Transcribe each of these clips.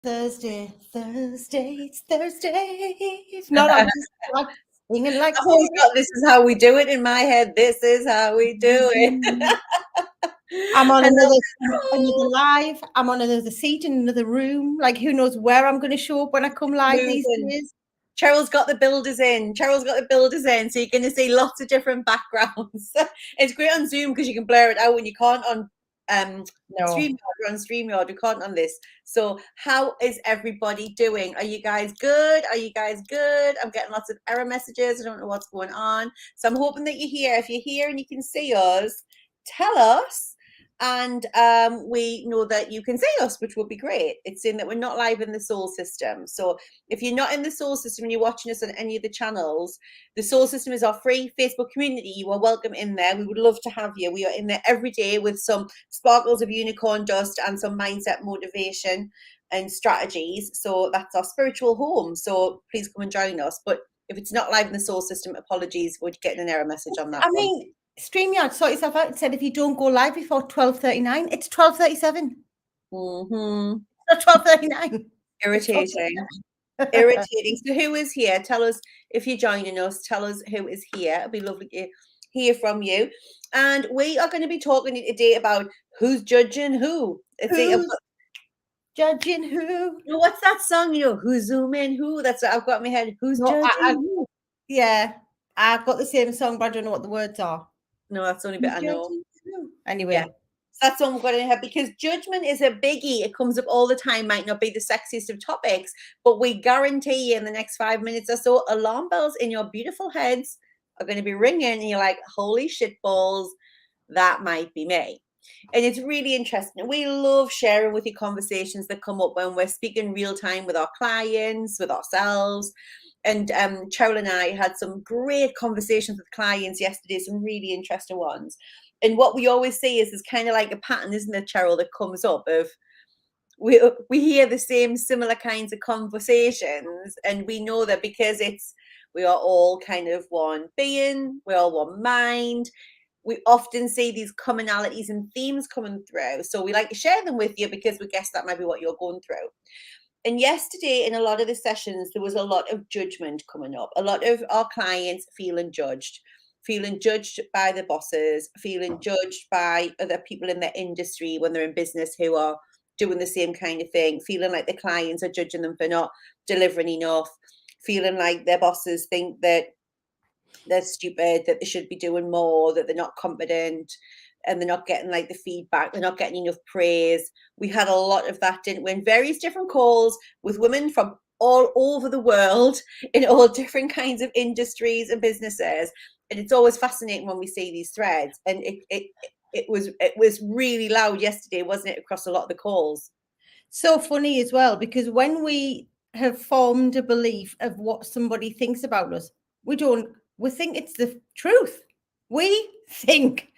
Thursday, it's Thursday. If not, I'm just like singing like I've always got "This is how we do it" in my head. This is how we do it. I'm on Hello, another live. I'm on another seat in another room. Like, who knows where I'm going to show up when I come live these moving. days? Cheryl's got the builders in. So you're going to see lots of different backgrounds. It's great on Zoom because you can blur it out when you can't on No. StreamYard. We're on StreamYard. We can't on this. So how is everybody doing? Are you guys good? Are you guys good? I'm getting lots of error messages. I don't know what's going on. So I'm hoping that you're here. If you're here and you can see us, tell us. And we know that you can see us, which would be great. It's saying that we're not live in the soul system. So if you're not in the soul system and you're watching us on any of the channels, the soul system is our free Facebook community. You are welcome in there. We would love to have you. We are in there every day with some sparkles of unicorn dust and some mindset motivation and strategies. So that's our spiritual home. So please come and join us. But if it's not live in the soul system, apologies, we're getting an error message on that one. StreamYard, sort yourself out. It said if you don't go live before 12:39, it's 12:37. Mm-hmm. It's not 12:39. Irritating. Irritating. So who is here? Tell us if you're joining us. Tell us who is here. It'll be lovely to hear from you. And we are going to be talking today about who's judging who. Who's judging who? What's that song? Who's zooming who? That's what I've got in my head. Who's judging who? Yeah, I've got the same song, but I don't know what the words are. No, that's the only bit I know. Anyway. Yeah. That's what I'm going to have, because judgment is a biggie. It comes up all the time. Might not be the sexiest of topics, but we guarantee you in the next 5 minutes or so, alarm bells in your beautiful heads are going to be ringing, and you're like, holy shit balls, that might be me. And it's really interesting. We love sharing with you conversations that come up when we're speaking real time with our clients, with ourselves. And Cheryl and I had some great conversations with clients yesterday, some really interesting ones. And what we always say is there's kind of like a pattern, isn't it, Cheryl, that comes up of we hear the same similar kinds of conversations, and we know that because we are all kind of one being, we're all one mind. We often see these commonalities and themes coming through. So we like to share them with you because we guess that might be what you're going through. And yesterday, in a lot of the sessions, there was a lot of judgment coming up. A lot of our clients feeling judged by the bosses, feeling judged by other people in their industry when they're in business who are doing the same kind of thing, feeling like the clients are judging them for not delivering enough, feeling like their bosses think that they're stupid, that they should be doing more, that they're not competent, and they're not getting like the feedback, they're not getting enough praise. We had a lot of that, didn't we, in various different calls with women from all over the world in all different kinds of industries and businesses. And it's always fascinating when we see these threads. And it was really loud yesterday, wasn't it, across a lot of the calls? So funny as well, because when we have formed a belief of what somebody thinks about us, we think it's the truth. We think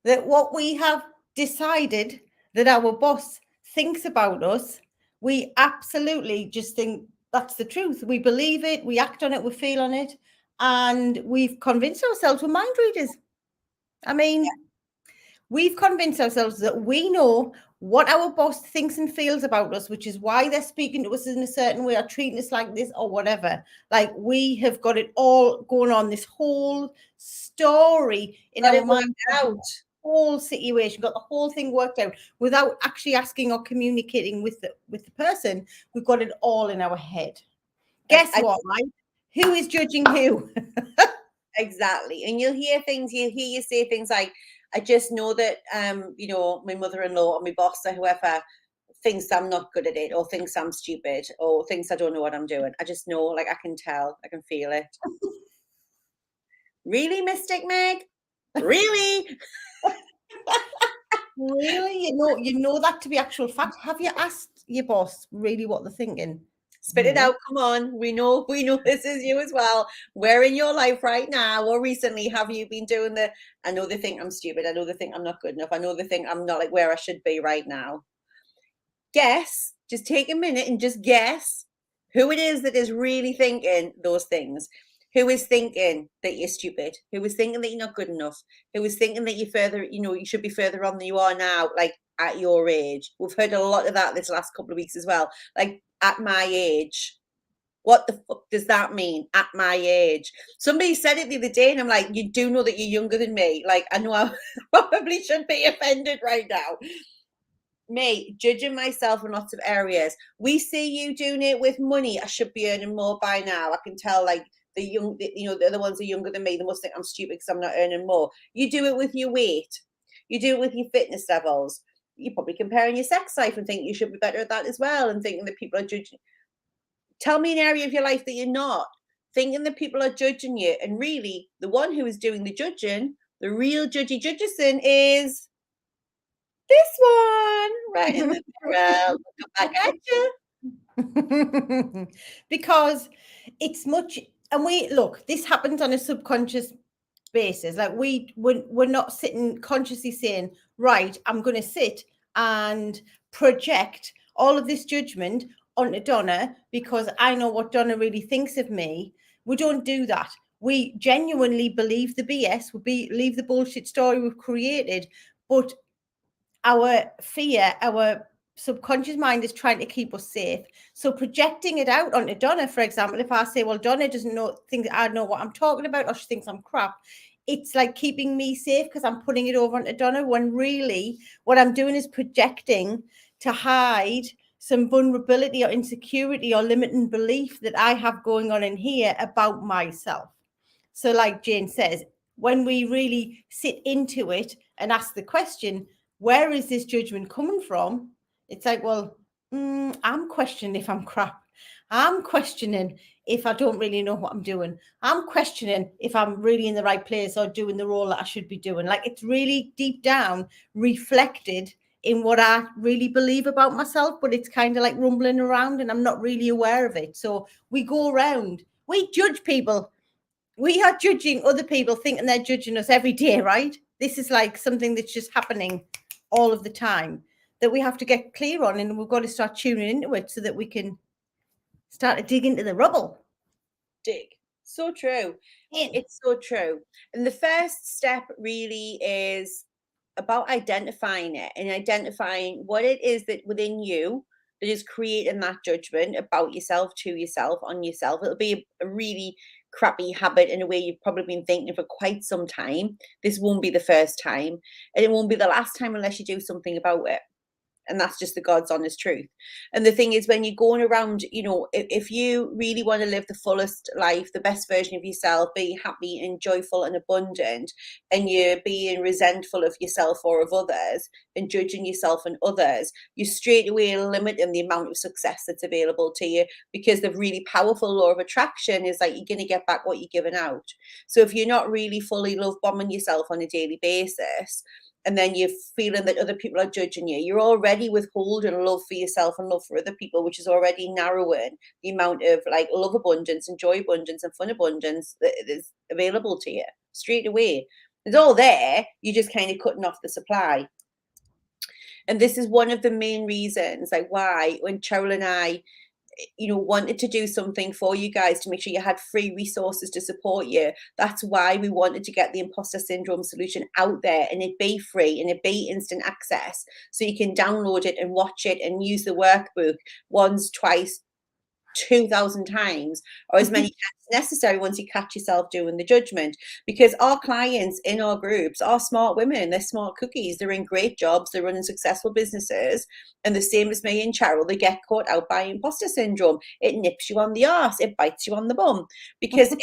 that what we have decided that our boss thinks about us, we absolutely just think that's the truth. We believe it, we act on it, we feel on it, and we've convinced ourselves we're mind readers. I mean, we've convinced ourselves that we know what our boss thinks and feels about us, which is why they're speaking to us in a certain way or treating us like this or whatever. Like, we have got it all going on, this whole story in our mind, whole situation, got the whole thing worked out without actually asking or communicating with the person. We've got it all in our head. Guess what, right? Who is judging who? Exactly. And you'll hear you say things like, I just know that my mother-in-law or my boss or whoever thinks I'm not good at it, or thinks I'm stupid, or thinks I don't know what I'm doing. I just know, like, I can tell, I can feel it. Really, Mystic Meg? Really? Really? You know that to be actual fact? Have you asked your boss really what they're thinking? Spit it out. Come on. We know this is you as well. Where in your life right now or recently have you been doing I know they think I'm stupid. I know they think I'm not good enough. I know they think I'm not like where I should be right now. Guess, just take a minute and just guess who it is that is really thinking those things. Who is thinking that you're stupid? Who is thinking that you're not good enough? Who is thinking that you're further, you should be further on than you are now, like at your age? We've heard a lot of that this last couple of weeks as well. Like, at my age. What the fuck does that mean? At my age? Somebody said it the other day, and I'm like, you do know that you're younger than me. Like, I know I probably should be offended right now. Me judging myself in lots of areas. We see you doing it with money. I should be earning more by now. I can tell, like, the other ones are younger than me. They must think I'm stupid because I'm not earning more. You do it with your weight. You do it with your fitness levels. You're probably comparing your sex life and think you should be better at that as well, and thinking that people are judging. Tell me an area of your life that you're not, thinking that people are judging you. And really, the one who is doing the judging, the real judgy judgerson, is this one right in the middle. Look back at you. Because it's much, and this happens on a subconscious basis. Like, we're not sitting consciously saying, right, I'm going to sit and project all of this judgment onto Donna because I know what Donna really thinks of me. We don't do that. We genuinely believe the BS, we believe the bullshit story we've created, but our fear, our subconscious mind is trying to keep us safe. So projecting it out onto Donna, for example, if I say, well, Donna doesn't think I know what I'm talking about, or she thinks I'm crap, it's like keeping me safe because I'm putting it over onto Donna, when really what I'm doing is projecting to hide some vulnerability or insecurity or limiting belief that I have going on in here about myself. So like Jane says, when we really sit into it and ask the question, where is this judgment coming from? It's like, well, I'm questioning if I'm crap. I'm questioning if I don't really know what I'm doing. I'm questioning if I'm really in the right place or doing the role that I should be doing. Like, it's really deep down reflected in what I really believe about myself, but it's kind of like rumbling around and I'm not really aware of it. So we go around, we judge people. We are judging other people, thinking they're judging us every day, right? This is like something that's just happening all of the time that we have to get clear on, and we've got to start tuning into it so that we can start to dig into the rubble. Dig. So true. It's so true. And the first step really is about identifying it and identifying what it is that within you that is creating that judgment about yourself, to yourself, on yourself. It'll be a really crappy habit in a way you've probably been thinking for quite some time. This won't be the first time, and it won't be the last time unless you do something about it. And that's just the God's honest truth. And the thing is, when you're going around, if you really want to live the fullest life, the best version of yourself, be happy and joyful and abundant, and you're being resentful of yourself or of others and judging yourself and others, you straight away limiting the amount of success that's available to you, because the really powerful law of attraction is like, you're going to get back what you're giving out. So if you're not really fully love bombing yourself on a daily basis, and then you're feeling that other people are judging you, you're already withholding love for yourself and love for other people, which is already narrowing the amount of like love abundance and joy abundance and fun abundance that is available to you straight away. It's all there, you're just kind of cutting off the supply. And this is one of the main reasons, like, why when Cheryl and I wanted to do something for you guys to make sure you had free resources to support you. That's why we wanted to get the imposter syndrome solution out there, and it be free and it be instant access, so you can download it and watch it and use the workbook once, twice, 2,000 times, or as many times as necessary once you catch yourself doing the judgment. Because our clients in our groups are smart women, they're smart cookies, they're in great jobs, they're running successful businesses, and the same as me and Cheryl, they get caught out by imposter syndrome. It nips you on the arse, it bites you on the bum, because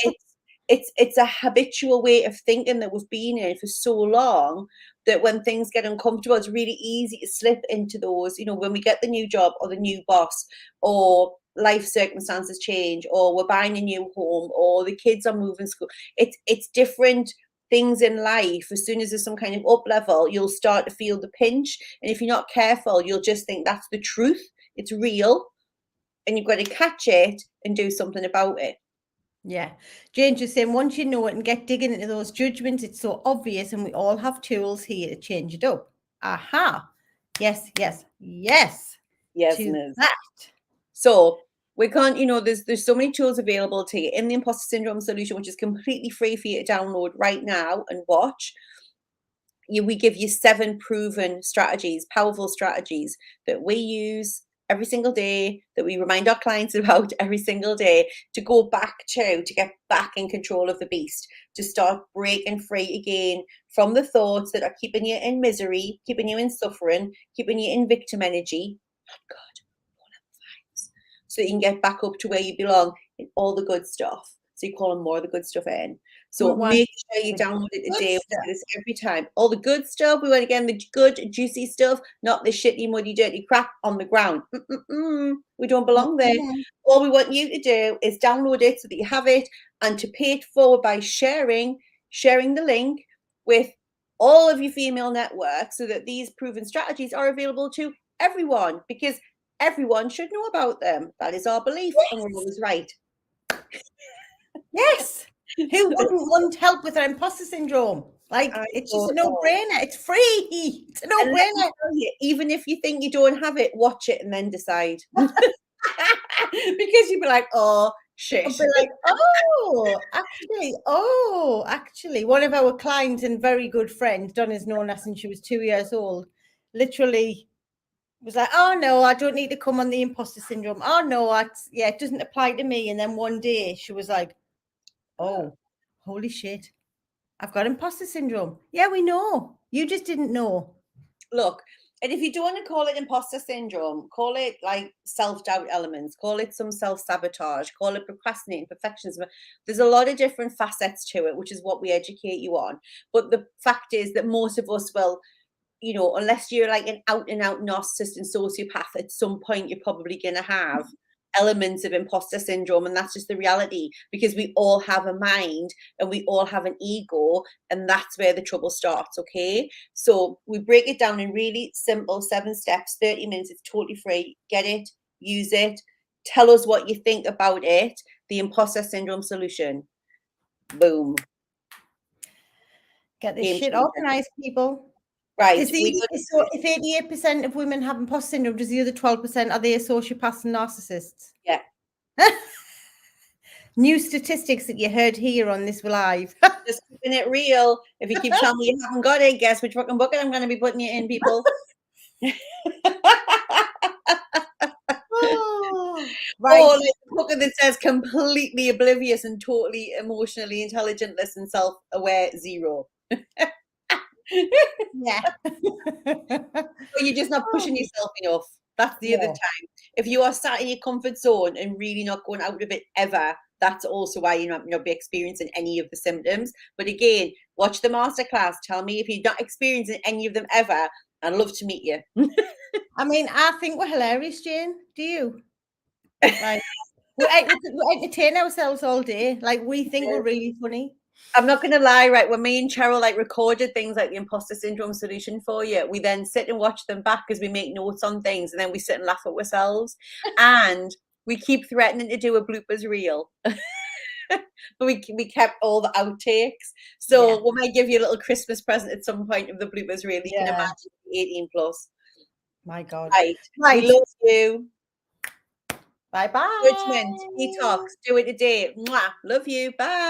it's a habitual way of thinking that we've been in for so long, that when things get uncomfortable, it's really easy to slip into those, when we get the new job or the new boss, or life circumstances change, or we're buying a new home, or the kids are moving school. It's different things in life. As soon as there's some kind of up level, you'll start to feel the pinch, and if you're not careful, you'll just think that's the truth, it's real, and you've got to catch it and do something about it. Yeah. Jane's just saying, once you know it and get digging into those judgments, it's so obvious, and we all have tools here to change it up. Aha. Yes. Yes, To Ms. that. So We can't, there's so many tools available to you in the imposter syndrome solution, which is completely free for you to download right now and watch. We give you 7 proven strategies, powerful strategies that we use every single day, that we remind our clients about every single day, to go back to get back in control of the beast, to start breaking free again from the thoughts that are keeping you in misery, keeping you in suffering, keeping you in victim energy. Not good. So that you can get back up to where you belong in all the good stuff. So you call on more of the good stuff in. So make sure you download it today. We do this every time. All the good stuff. We want to get the good, juicy stuff, not the shitty, muddy, dirty crap on the ground. We don't belong there. All we want you to do is download it so that you have it, and to pay it forward by sharing the link with all of your female networks, so that these proven strategies are available to everyone, because everyone should know about them. That is our belief, and we're always right. Yes. Who wouldn't want help with their imposter syndrome? Like, it's just a no-brainer. It's free. It's a no-brainer. Even if you think you don't have it, watch it and then decide. Because you'd be like, oh, shit. I'll be like, actually, one of our clients and very good friend, Donna's known her since she was 2 years old, literally was like, oh no, I don't need to come on the imposter syndrome. Oh no, it doesn't apply to me. And then one day she was like, oh, holy shit, I've got imposter syndrome. Yeah, we know. You just didn't know. Look, and if you don't want to call it imposter syndrome, call it like self-doubt elements, call it some self-sabotage, call it procrastinating, perfectionism. There's a lot of different facets to it, which is what we educate you on. But the fact is that most of us will, unless you're like an out and out narcissist and sociopath, at some point you're probably going to have elements of imposter syndrome, and that's just the reality, because we all have a mind and we all have an ego, and that's where the trouble starts. Okay, so we break it down in really simple 7 steps, 30 minutes. It's totally free. Get it, use it, tell us what you think about it. The imposter syndrome solution. Boom. Get this shit organized, people. Right. If 88% of women have imposter syndrome, does the other 12%, are they sociopaths and narcissists? Yeah. New statistics that you heard here on this live. Just keeping it real. If you keep telling me you haven't got it, guess which fucking bucket I'm going to be putting you in, people. Right. Or like the bucket that says completely oblivious and totally emotionally intelligentless and self-aware 0. Yeah. Or you're just not pushing yourself enough. That's the other time. If you are sat in your comfort zone and really not going out of it ever, that's also why you're not be experiencing any of the symptoms. But again, watch the masterclass. Tell me if you're not experiencing any of them ever. I'd love to meet you. I mean, I think we're hilarious, Jane. Do you? Like, we entertain ourselves all day. Like, we think we're really funny. I'm not going to lie, right? When me and Cheryl recorded things like the imposter syndrome solution for you, we then sit and watch them back because we make notes on things, and then we sit and laugh at ourselves. And we keep threatening to do a bloopers reel. But we kept all the outtakes. So we might give you a little Christmas present at some point of the bloopers reel. You can imagine 18 plus. My God. Right. We love you. Bye-bye. Judgment. Detox. Do it today. Mwah. Love you. Bye.